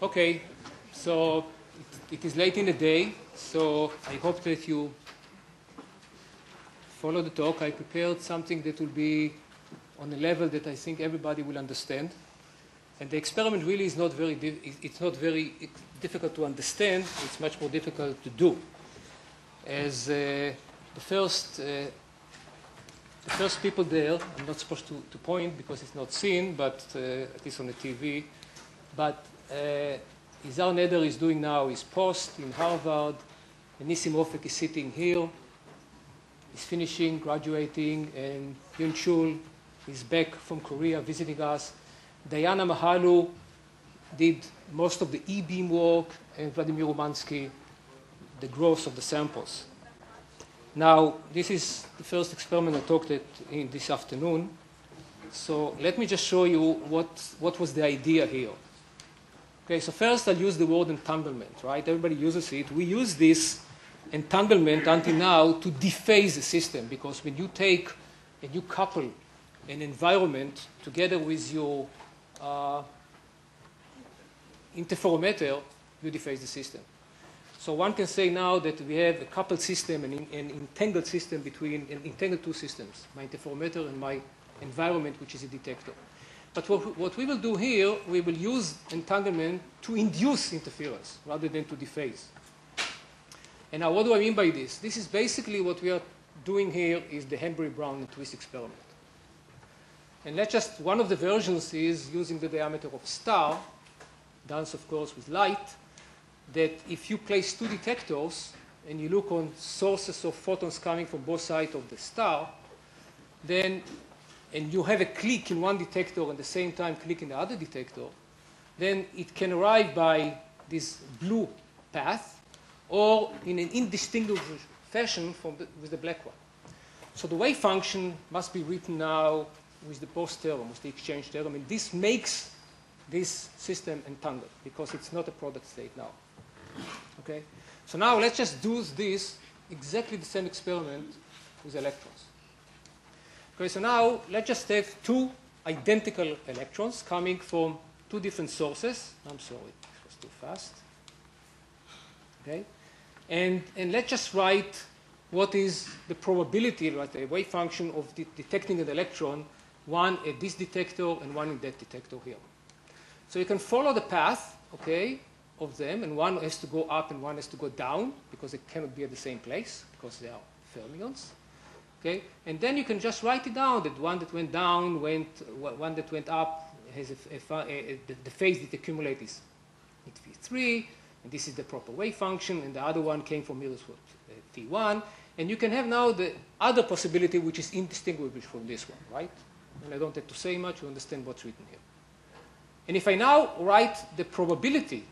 Okay, so it is late in the day, so I hope that you follow the talk. I prepared something that will be on a level that I think everybody will understand. And the experiment really is not very difficult to understand. It's much more difficult to do. As the first people there, I'm not supposed to point because it's not seen, but at least on the TV. But Izar Neder is doing now his post in Harvard. And Nissim Ofek is sitting here. He's finishing, graduating, and Yun Chul is back from Korea visiting us. Diana Mahalu did most of the E-beam work, and Vladimir Umansky, the growth of the samples. Now, this is the first experiment I talked in this afternoon. So let me just show you what was the idea here. Okay, so first I'll use the word entanglement, right? Everybody uses it. We use this entanglement until now to dephase the system, because when you take and you couple an environment together with your interferometer, you dephase the system. So one can say now that we have a coupled system, an entangled system between, an entangled two systems, my interferometer and my environment, which is a detector. But what we will do here, we will use entanglement to induce interference rather than to dephase. And now what do I mean by this? This is basically what we are doing here is the Henbury-Brown and twist experiment. And let's just, one of the versions is using the diameter of a star, done of course with light, that if you place two detectors and you look on sources of photons coming from both sides of the star, then, and you have a click in one detector and at the same time click in the other detector, then it can arrive by this blue path or in an indistinguishable fashion with the black one. So the wave function must be written now with the post theorem, with the exchange theorem, and this makes this system entangled because it's not a product state now. Okay? So now let's just do this, exactly the same experiment with electrons. Okay, so now let's just have two identical electrons coming from two different sources. I'm sorry, it was too fast. Okay? And let's just write what is the probability, right, a wave function of detecting an electron, one at this detector and one in that detector here. So you can follow the path, okay, of them, and one has to go up and one has to go down because it cannot be at the same place because they are fermions. Okay, and then you can just write it down that one that went down one that went up has the phase that accumulates is V3, and this is the proper wave function, and the other one came from here as well, V1, and you can have now the other possibility which is indistinguishable from this one, right? And I don't have to say much, you understand what's written here. And if I now write the probability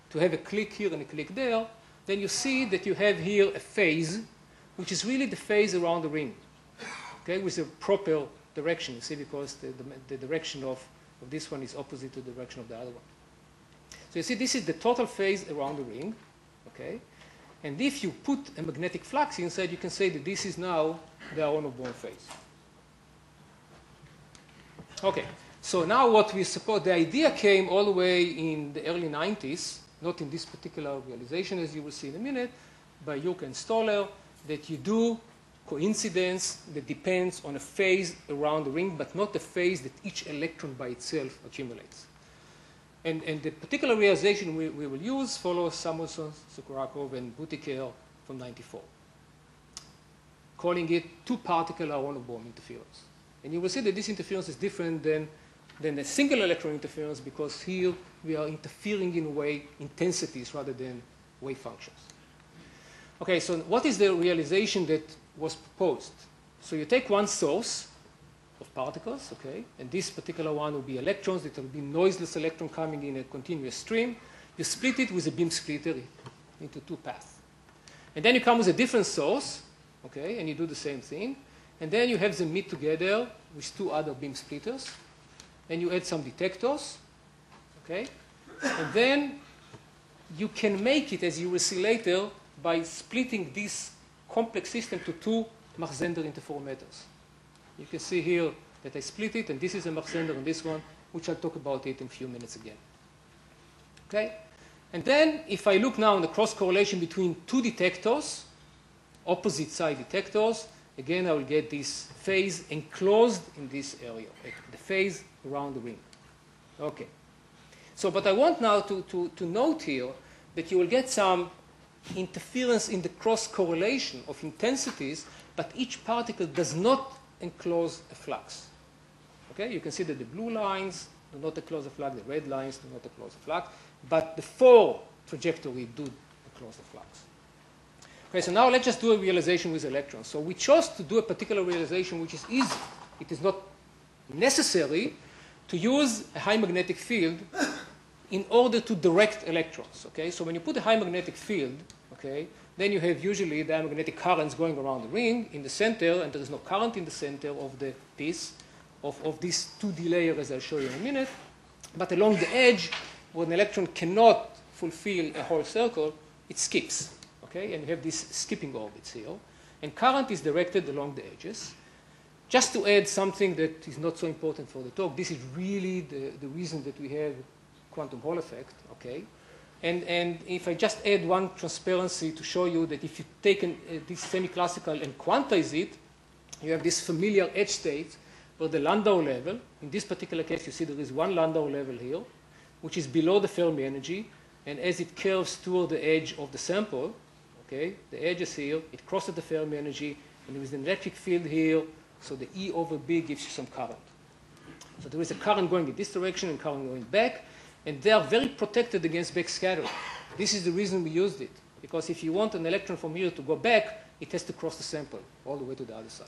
to have a click here and a click there, then you see that you have here a phase, which is really the phase around the ring, okay, with a proper direction, you see, because the direction of this one is opposite to the direction of the other one. So you see, this is the total phase around the ring, okay? And if you put a magnetic flux inside, you can say that this is now the Aharonov-Bohm phase. Okay, so now what we suppose, the idea came all the way in the early 90s, not in this particular realization, as you will see in a minute, by Yook and Stoller, that you do coincidence that depends on a phase around the ring, but not the phase that each electron by itself accumulates. And the particular realization we will use follows Samuelson, Sokorakov, and Butiker from '94, calling it two-particle Aharonov-Bohm interference. And you will see that this interference is different than a single electron interference because here we are interfering in a way intensities rather than wave functions. Okay, so what is the realization that was proposed? So you take one source of particles, okay, and this particular one will be electrons. It will be noiseless electron coming in a continuous stream. You split it with a beam splitter into two paths. And then you come with a different source, okay, and you do the same thing. And then you have them meet together with two other beam splitters. Then you add some detectors, okay, and then you can make it, as you will see later, by splitting this complex system to two Mach-Zehnder interferometers. You can see here that I split it, and this is a Mach Zehnder and this one, which I'll talk about it in a few minutes again. Okay? And then, if I look now on the cross-correlation between two detectors, opposite side detectors, again, I will get this phase enclosed in this area, the phase around the ring. Okay. So, but I want now to note here that you will get some interference in the cross-correlation of intensities, but each particle does not enclose a flux. Okay? You can see that the blue lines do not enclose a flux, the red lines do not enclose a flux, but the four trajectory do enclose the flux. Okay, so now let's just do a realization with electrons. So we chose to do a particular realization which is easy. It is not necessary to use a high magnetic field in order to direct electrons. Okay, so when you put a high magnetic field, okay, then you have usually diamagnetic currents going around the ring in the center, and there is no current in the center of the piece of this 2D layer, as I'll show you in a minute. But along the edge, where an electron cannot fulfill a whole circle, it skips. Okay, and you have these skipping orbits here. And current is directed along the edges. Just to add something that is not so important for the talk, this is really the reason that we have quantum Hall effect. Okay, and if I just add one transparency to show you that if you take this semi-classical and quantize it, you have this familiar edge state where the Landau level, in this particular case, you see there is one Landau level here, which is below the Fermi energy, and as it curves toward the edge of the sample, okay, the edge is here, it crosses the Fermi energy, and there is an electric field here, so the E over B gives you some current. So there is a current going in this direction and current going back, and they are very protected against backscattering. This is the reason we used it, because if you want an electron from here to go back, it has to cross the sample all the way to the other side.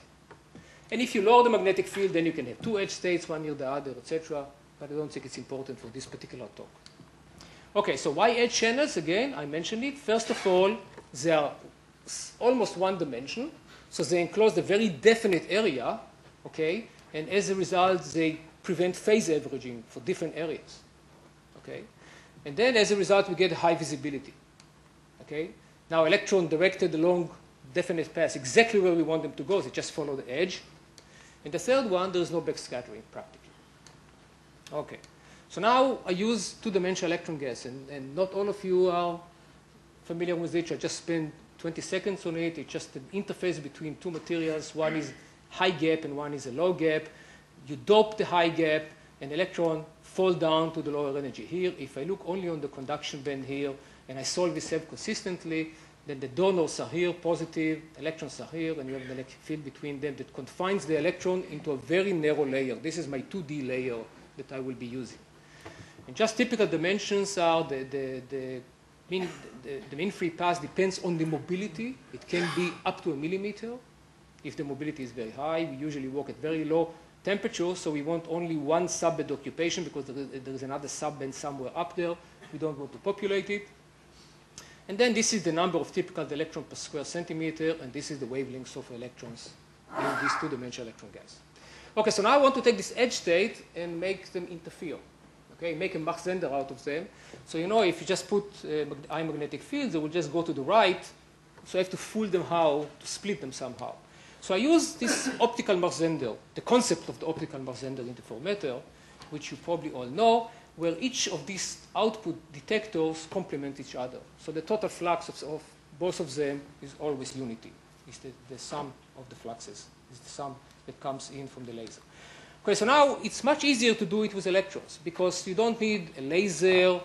And if you lower the magnetic field, then you can have two edge states, one near the other, etc., but I don't think it's important for this particular talk. Okay, so why edge channels? Again, I mentioned it. First of all, they are almost one dimension, so they enclose a very definite area, okay, and as a result, they prevent phase averaging for different areas, okay, and then as a result, we get high visibility, okay. Now, electron directed along definite paths exactly where we want them to go, they just follow the edge, and the third one, there is no backscattering practically, okay. So now I use two-dimensional electron gas, and not all of you are familiar with it. I just spent 20 seconds on it. It's just an interface between two materials. One is high gap and one is a low gap. You dope the high gap, and electron fall down to the lower energy here. If I look only on the conduction band here, and I solve this consistently, then the donors are here, positive, electrons are here, and you have an electric field between them that confines the electron into a very narrow layer. This is my 2D layer that I will be using. And just typical dimensions are the mean free path depends on the mobility. It can be up to 1 millimeter. If the mobility is very high, we usually work at very low temperature, so we want only one subband occupation because there is another subband somewhere up there. We don't want to populate it. And then this is the number of typical electrons per square centimeter, and this is the wavelengths of electrons in this two-dimensional electron gas. Okay, so now I want to take this edge state and make them interfere. Okay, make a Mach Zehnder out of them. So you know, if you just put high magnetic fields, they will just go to the right. So I have to fool them how, to split them somehow. So I use this optical Mach Zehnder, the concept of the optical Mach Zehnder interferometer, which you probably all know, where each of these output detectors complement each other. So the total flux of both of them is always unity. It's the sum of the fluxes. It's the sum that comes in from the laser. Okay, so now it's much easier to do it with electrons because you don't need a laser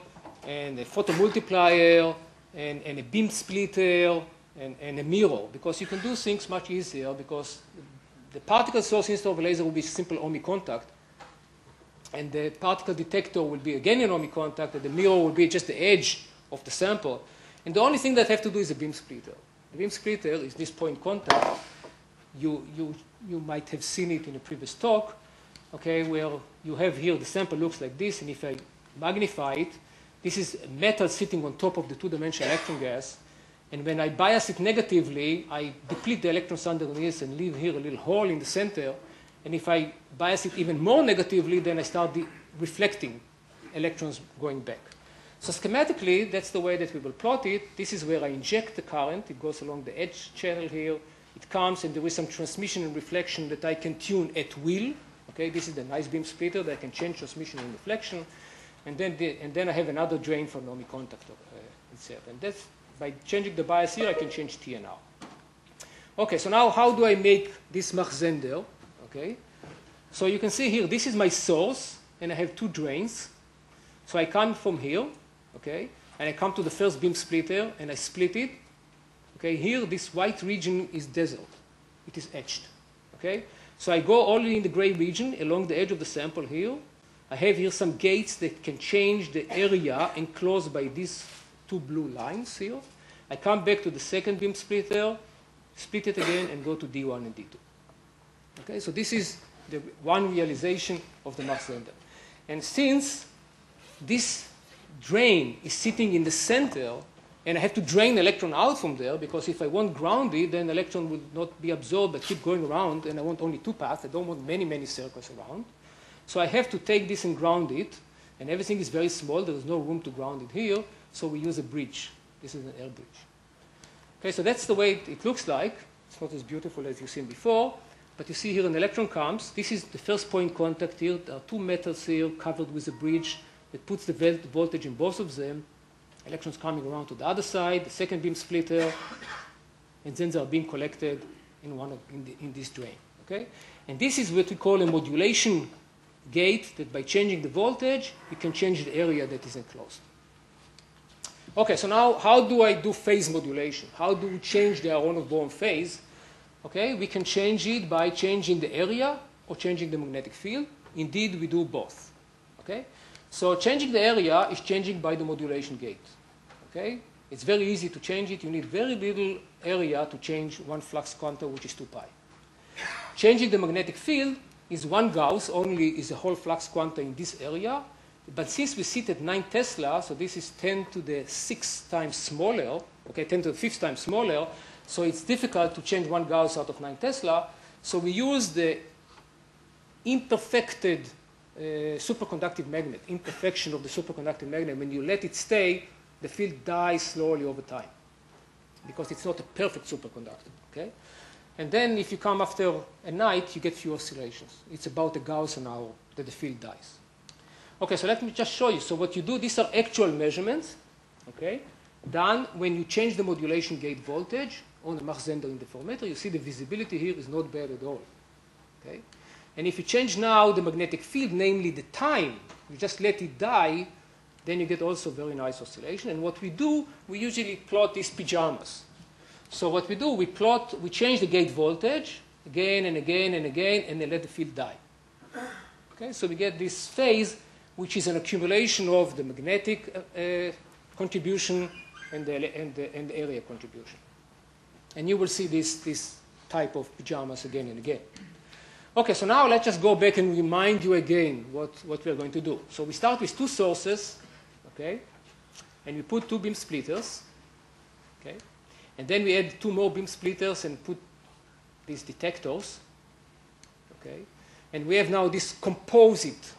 and a photomultiplier and a beam splitter and a mirror because you can do things much easier because the particle source instead of a laser will be simple ohmic contact and the particle detector will be again an ohmic contact and the mirror will be just the edge of the sample. And the only thing that I have to do is a beam splitter. The beam splitter is this point contact. You might have seen it in a previous talk. Okay, where you have here the sample looks like this, and if I magnify it, this is metal sitting on top of the two-dimensional electron gas, and when I bias it negatively, I deplete the electrons underneath and leave here a little hole in the center, and if I bias it even more negatively, then I start reflecting electrons going back. So schematically, that's the way that we will plot it. This is where I inject the current. It goes along the edge channel here. It comes, and there is some transmission and reflection that I can tune at will. Okay, this is the nice beam splitter that I can change transmission and reflection. And then I have another drain for normal contact itself. And that's, by changing the bias here, I can change T and R. Okay, so now how do I make this Mach-Zehnder? Okay, so you can see here, this is my source, and I have two drains. So I come from here, okay, and I come to the first beam splitter, and I split it. Okay, here, this white region is desert. It is etched. Okay, so I go only in the gray region along the edge of the sample here. I have here some gates that can change the area enclosed by these two blue lines here. I come back to the second beam splitter, split it again, and go to D1 and D2. Okay, so this is the one realization of the Mach-Zehnder. And since this drain is sitting in the center, and I have to drain the electron out from there, because if I want ground it, then the electron will not be absorbed, but keep going around, and I want only two paths. I don't want many, many circles around. So I have to take this and ground it, and everything is very small. There is no room to ground it here, so we use a bridge. This is an air bridge. Okay, so that's the way it looks like. It's not as beautiful as you've seen before, but you see here an electron comes. This is the first point contact here. There are two metals here covered with a bridge that puts the voltage in both of them. Electrons coming around to the other side, the second beam splitter, and then they are being collected in this drain. Okay? And this is what we call a modulation gate, that by changing the voltage, we can change the area that is enclosed. Okay, so now how do I do phase modulation? How do we change the Aharonov-Bohm phase? Okay, we can change it by changing the area or changing the magnetic field. Indeed, we do both. Okay, so changing the area is changing by the modulation gate. Okay, it's very easy to change it. You need very little area to change one flux quanta, which is 2 pi. Changing the magnetic field is 1 Gauss, only is a whole flux quanta in this area. But since we sit at 9 Tesla, so this is 10 to the 6th times smaller, okay, 10 to the 5th times smaller, so it's difficult to change 1 Gauss out of 9 Tesla. So we use the imperfected superconductive magnet, imperfection of the superconductive magnet. When you let it stay, the field dies slowly over time because it's not a perfect superconductor, okay? And then if you come after a night, you get few oscillations. It's about a Gauss an hour that the field dies. Okay, so let me just show you. So what you do, these are actual measurements, okay, done when you change the modulation gate voltage on a Mach-Zehnder interferometer. You see the visibility here is not bad at all, okay? And if you change now the magnetic field, namely the time, you just let it die, then you get also very nice oscillation. And what we do, we usually plot these pajamas. So what we do, we change the gate voltage again and again and again, and then let the field die. Okay, so we get this phase, which is an accumulation of the magnetic contribution and the area contribution. And you will see this type of pajamas again and again. Okay, so now let's just go back and remind you again what we are going to do. So we start with 2 sources, okay, and we put 2 beam splitters, okay, and then we add 2 more beam splitters and put these detectors, okay, and we have now this composite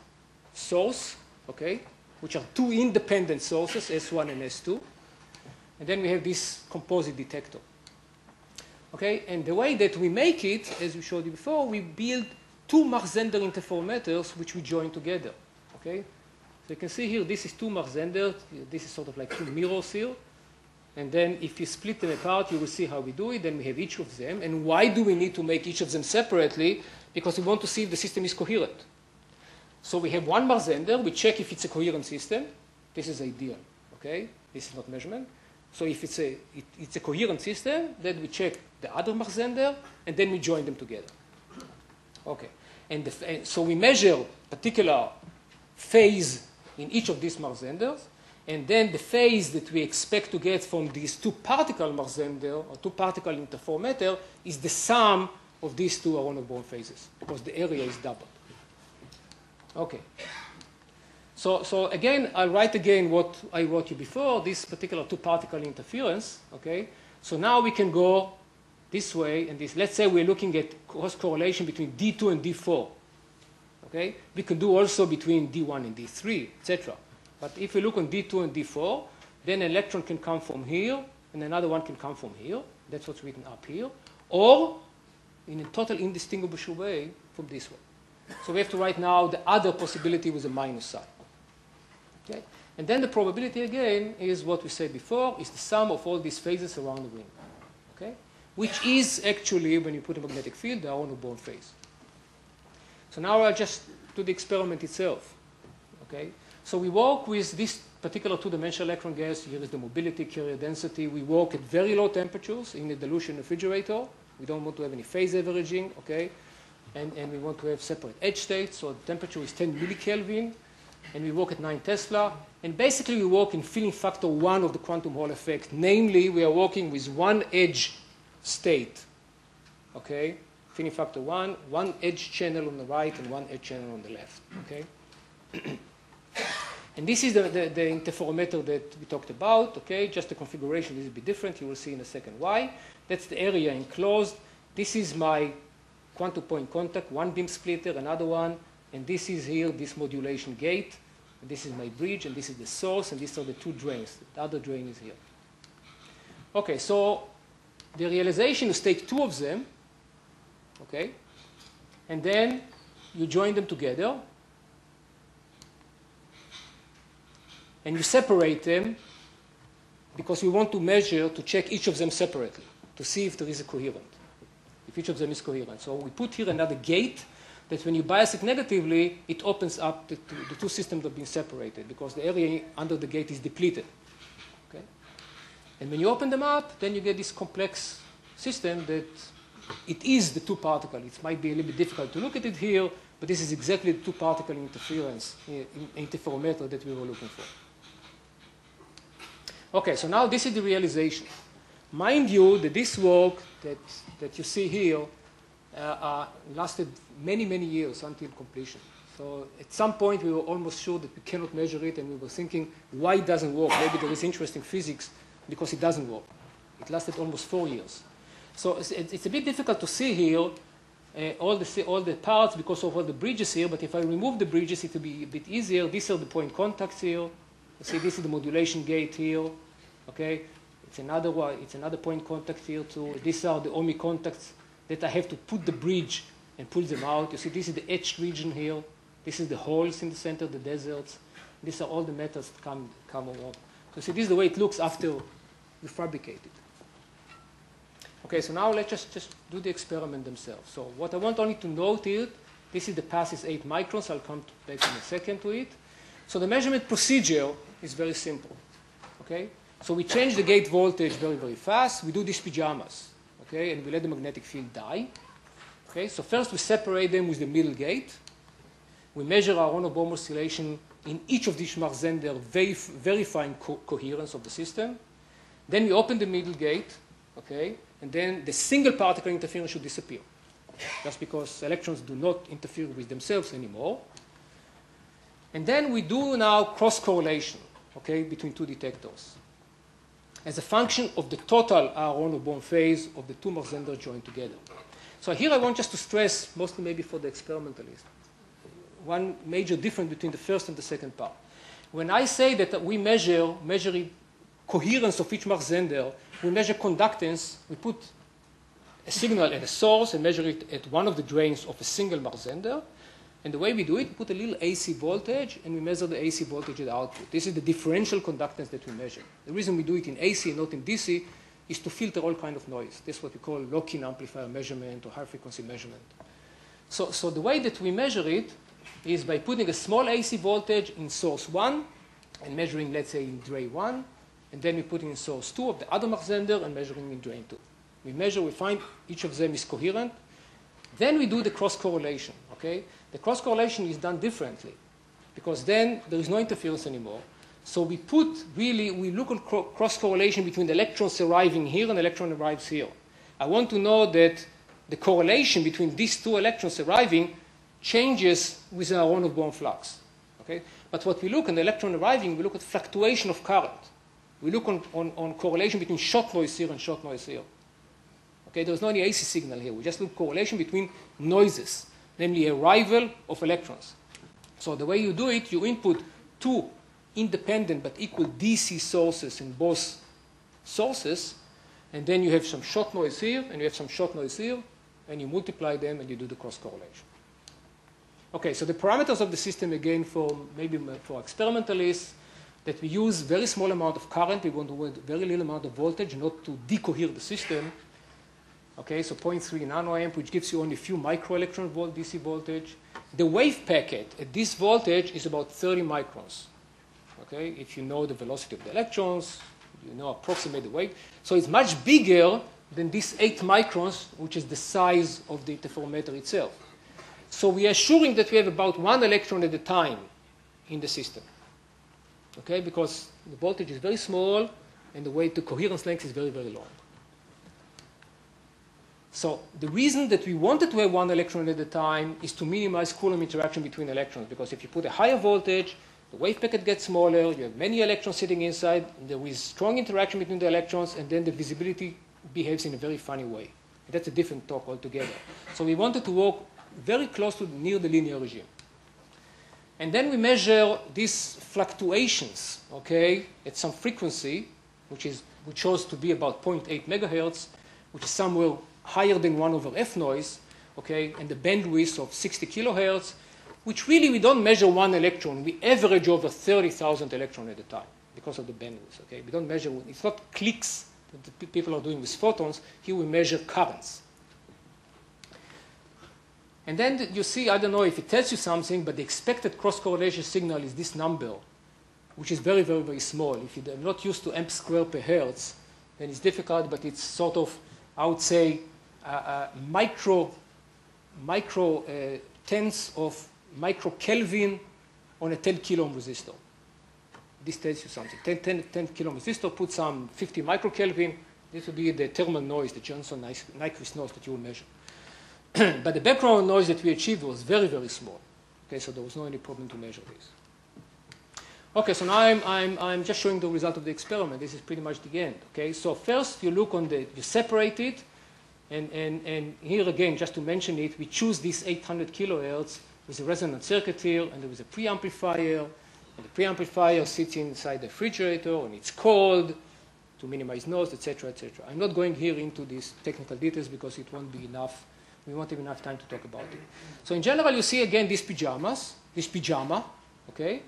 source, okay, which are 2 independent sources, S1 and S2, and then we have this composite detector. Okay, and the way that we make it, as we showed you before, we build 2 Mach-Zehnder interferometers which we join together. Okay, so you can see here, this is 2 Mach-Zehnder. This is sort of like 2 mirrors here. And then if you split them apart, you will see how we do it. Then we have each of them. And why do we need to make each of them separately? Because we want to see if the system is coherent. So we have 1 Mach-Zehnder. We check if it's a coherent system. This is ideal. Okay, this is not measurement. So if it's a coherent system, then we check the other Mach-Zehnder, and then we join them together. Okay, and so we measure particular phase in each of these Mach-Zehnders, and then the phase that we expect to get from these 2 particle Mach-Zehnder or 2 particle interferometer is the sum of these 2 Aharonov-Bohm phases, because the area is doubled. Okay. So again, I'll write again what I wrote you before, this particular 2 particle interference, okay? So now we can go this way and this. Let's say we're looking at cross correlation between D2 and D4, okay? We can do also between D1 and D3, etc. But if we look on D2 and D4, then an electron can come from here, and another one can come from here. That's what's written up here. Or, in a total indistinguishable way, from this way. So we have to write now the other possibility with a minus sign. Okay? And then the probability again is what we said before, is the sum of all these phases around the ring. Okay? Which is actually, when you put a magnetic field, the Aharonov-Bohm phase. So now I'll just do the experiment itself. Okay? So we work with this particular two-dimensional electron gas. Here is the mobility, carrier density. We work at very low temperatures in a dilution refrigerator. We don't want to have any phase averaging, okay? And we want to have separate edge states. So the temperature is 10 millikelvin. And we work at 9 Tesla. And basically, we work in filling factor 1 of the quantum Hall effect. Namely, we are working with one edge state, okay? Filling factor 1, one edge channel on the right and one edge channel on the left, okay? And this is the interferometer that we talked about, okay? Just the configuration is a bit different. You will see in a second why. That's the area enclosed. This is my quantum point contact, one beam splitter, another one. And this is here, this modulation gate. And this is my bridge, and this is the source, and these are the two drains. The other drain is here. Okay, so the realization is take two of them, okay? And then you join them together. And you separate them because we want to measure, to check each of them separately, to see if there is a coherent, if each of them is coherent. So we put here another gate that when you bias it negatively, it opens up the two systems that have been separated because the area under the gate is depleted. Okay? And when you open them up, then you get this complex system that it is the two particle. It might be a little bit difficult to look at it here, but this is exactly the two particle interference, interferometer that we were looking for. Okay, so now this is the realization. Mind you that this work that you see here lasted many, many years until completion. So at some point we were almost sure that we cannot measure it, and we were thinking, why it doesn't work? Maybe there is interesting physics because it doesn't work. It lasted almost 4 years. So it's a bit difficult to see here all the parts because of all the bridges here, but if I remove the bridges, it will be a bit easier. These are the point contacts here. You see, this is the modulation gate here. Okay, it's another one. It's another point contact here too. These are the OMI contacts that I have to put the bridge and pull them out. You see, this is the etched region here. This is the holes in the center, the deserts. These are all the metals that come along. So see, this is the way it looks after you fabricate it. Okay, so now let's just do the experiment themselves. So what I want only to note here, this is the pass is 8 microns. I'll come back in a second to it. So the measurement procedure is very simple. Okay, so we change the gate voltage very, very fast. We do these pajamas. Okay, and we let the magnetic field die. Okay, so first we separate them with the middle gate. We measure our Aharonov-Bohm oscillation in each of these Schmarz-Zender, verifying coherence of the system. Then we open the middle gate, okay, and then the single particle interference should disappear, just because electrons do not interfere with themselves anymore. And then we do now cross-correlation, okay, between two detectors as a function of the total Aharonov-Bohm phase of the two Schmarz-Zender joined together. So here I want just to stress, mostly maybe for the experimentalist, one major difference between the first and the second part. When I say that we measure coherence of each Schmarz-Zender, we measure conductance, we put a signal at a source and measure it at one of the drains of a single Schmarz-Zender. And the way we do it, we put a little AC voltage, and we measure the AC voltage at the output. This is the differential conductance that we measure. The reason we do it in AC and not in DC is to filter all kind of noise. This is what we call lock-in amplifier measurement or high-frequency measurement. So the way that we measure it is by putting a small AC voltage in source 1 and measuring, let's say, in drain 1, and then we put in source 2 of the other Schmarz-Zender and measuring in drain 2. We measure, we find each of them is coherent. Then we do the cross-correlation, okay? The cross-correlation is done differently because then there is no interference anymore. So we look at cross-correlation between the electrons arriving here and electron arrives here. I want to know that the correlation between these two electrons arriving changes with an Aharonov-Bohm flux, okay? But what we look at the electron arriving, we look at fluctuation of current. We look on correlation between shot noise here and shot noise here. Okay, there's no any AC signal here. We just look at correlation between noises, namely arrival of electrons. So the way you do it, you input two independent but equal DC sources in both sources, and then you have some shot noise here, and you have some shot noise here, and you multiply them, and you do the cross-correlation. Okay, so the parameters of the system, again, maybe for experimentalists, that we use very small amount of current. We want to use very little amount of voltage, not to decohere the system. Okay, so 0.3 nanoamp, which gives you only a few microelectron volt DC voltage. The wave packet at this voltage is about 30 microns. Okay, if you know the velocity of the electrons, you know approximate the wave. So it's much bigger than this 8 microns, which is the size of the interferometer itself. So we are assuring that we have about 1 electron at a time in the system. Okay, because the voltage is very small and the way to coherence length is very, very long. So the reason that we wanted to have 1 electron at a time is to minimize Coulomb interaction between electrons, because if you put a higher voltage, the wave packet gets smaller, you have many electrons sitting inside, there is strong interaction between the electrons, and then the visibility behaves in a very funny way. And that's a different talk altogether. So we wanted to work very close to near the linear regime. And then we measure these fluctuations, okay, at some frequency, which shows to be about 0.8 megahertz, which is somewhere higher than 1 over f noise, okay, and the bandwidth of 60 kilohertz, which really we don't measure 1 electron. We average over 30,000 electrons at a time because of the bandwidth, okay? We don't measure, it's not clicks that the people are doing with photons. Here we measure currents. And then you see, I don't know if it tells you something, but the expected cross-correlation signal is this number, which is very, very, very small. If you're not used to amp square per hertz, then it's difficult, but it's sort of, I would say, micro tenths of microkelvin on a 10 kilo ohm resistor. This tells you something. 10 kilo ohm resistor, put some 50 microkelvin. This would be the thermal noise, the Johnson-Nyquist noise that you will measure. But the background noise that we achieved was very, very small. Okay, so there was no any problem to measure this. Okay, so now I'm just showing the result of the experiment. This is pretty much the end. Okay, so first you look on you separate it, and here again, just to mention it, we choose this 800 kilohertz with a resonant circuit here, and there is a preamplifier, and the preamplifier sits inside the refrigerator, and it's cold to minimize noise, etc., etc. I'm not going here into these technical details because it won't be enough. We won't have enough time to talk about it. So in general, you see again this pajama, okay,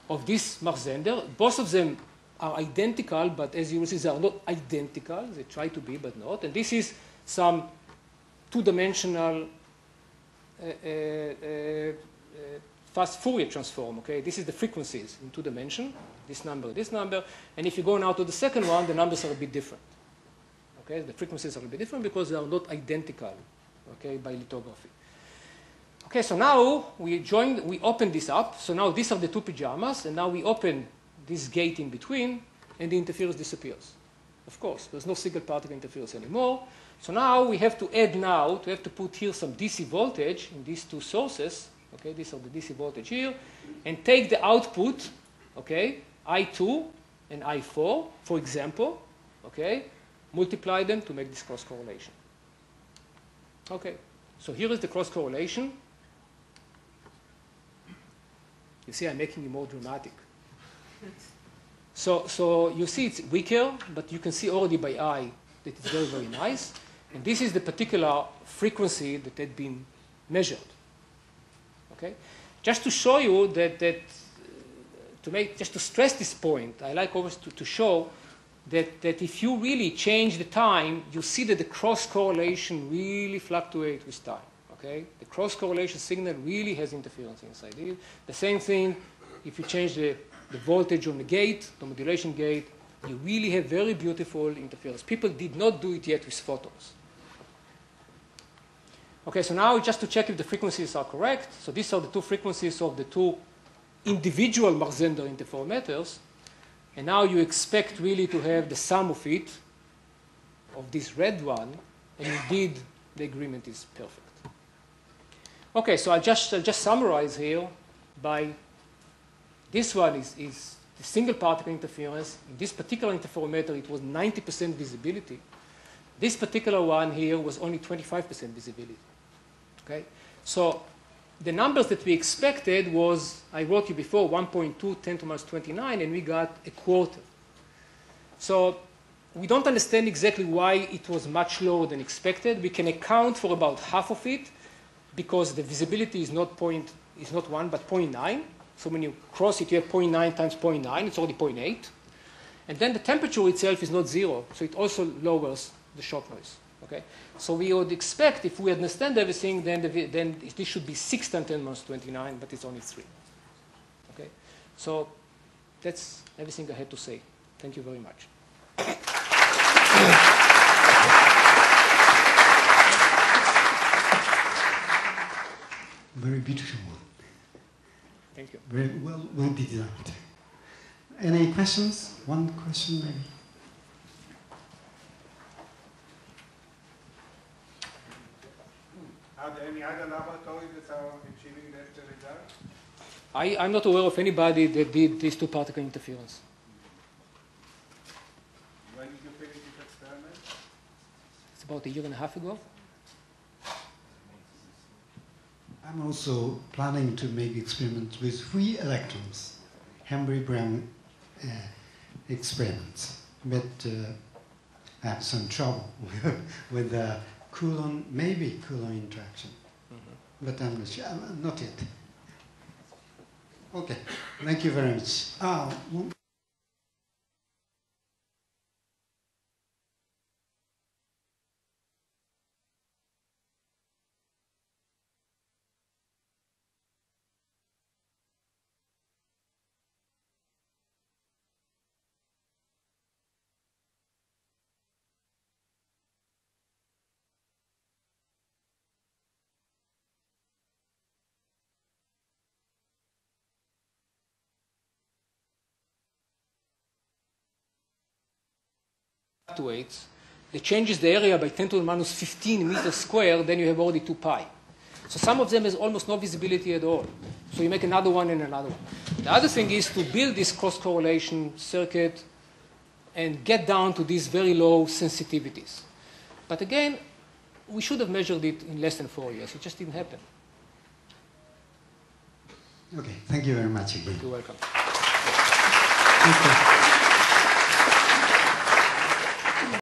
of this Mach Zehnder. Both of them are identical, but as you will see, they are not identical. They try to be, but not. And this is some two-dimensional fast Fourier transform. Okay, this is the frequencies in 2 dimensions. This number, and if you go now to the second one, the numbers are a bit different. Okay, the frequencies are a bit different because they are not identical. Okay, by lithography. Okay, so now we open this up. So now these are the 2 pajamas, and now we open this gate in between, and the interference disappears. Of course, there's no single particle interference anymore. So now we have to put here some DC voltage in these 2 sources. Okay, these are the DC voltage here, and take the output, okay, I2 and I4, for example, okay, multiply them to make this cross correlation. Okay, so here is the cross correlation. You see, I'm making it more dramatic. So you see it's weaker, but you can see already by eye that it's very, very nice. And this is the particular frequency that had been measured. Okay, just to show you just to stress this point, I like always to show that if you really change the time, you see that the cross correlation really fluctuates with time. Okay, the cross correlation signal really has interference inside it. The same thing if you change the voltage on the gate, the modulation gate, you really have very beautiful interference. People did not do it yet with photons. Okay, so now just to check if the frequencies are correct. So these are the 2 frequencies of the 2 individual Mach Zehnder interferometers. And now you expect really to have the sum of it, of this red one, and indeed the agreement is perfect. Okay, so I'll just summarize here by this one is the single particle interference. In this particular interferometer, it was 90% visibility. This particular one here was only 25% visibility. Okay, so the numbers that we expected was, I wrote you before, 1.2 10 to minus 29, and we got a quarter. So we don't understand exactly why it was much lower than expected. We can account for about half of it. because the visibility is not 1, but 0.9. So when you cross it, you have 0.9 times 0.9. It's already 0.8. And then the temperature itself is not 0, so it also lowers the shock noise. Okay? So we would expect, if we understand everything, then this should be 6 times 10 minus 29, but it's only 3. Okay? So that's everything I had to say. Thank you very much. Very beautiful. Thank you. Very well designed. Any questions? One question maybe. Are there any other laboratories that are achieving that result? I'm not aware of anybody that did this two-particle interference. When did you finish this experiment? It's about 1.5 years ago. I'm also planning to make experiments with free electrons, Heiblum experiments, but I have some trouble with the Coulomb, maybe Coulomb interaction, but I'm not sure, not yet. Okay, thank you very much. Fluctuates, it changes the area by 10 to the minus 15 meters squared, then you have already 2 pi. So some of them has almost no visibility at all. So you make another one and another one. The other thing is to build this cross-correlation circuit and get down to these very low sensitivities. But again, we should have measured it in less than 4 years. It just didn't happen. Okay, thank you very much again. You're welcome. Thank you.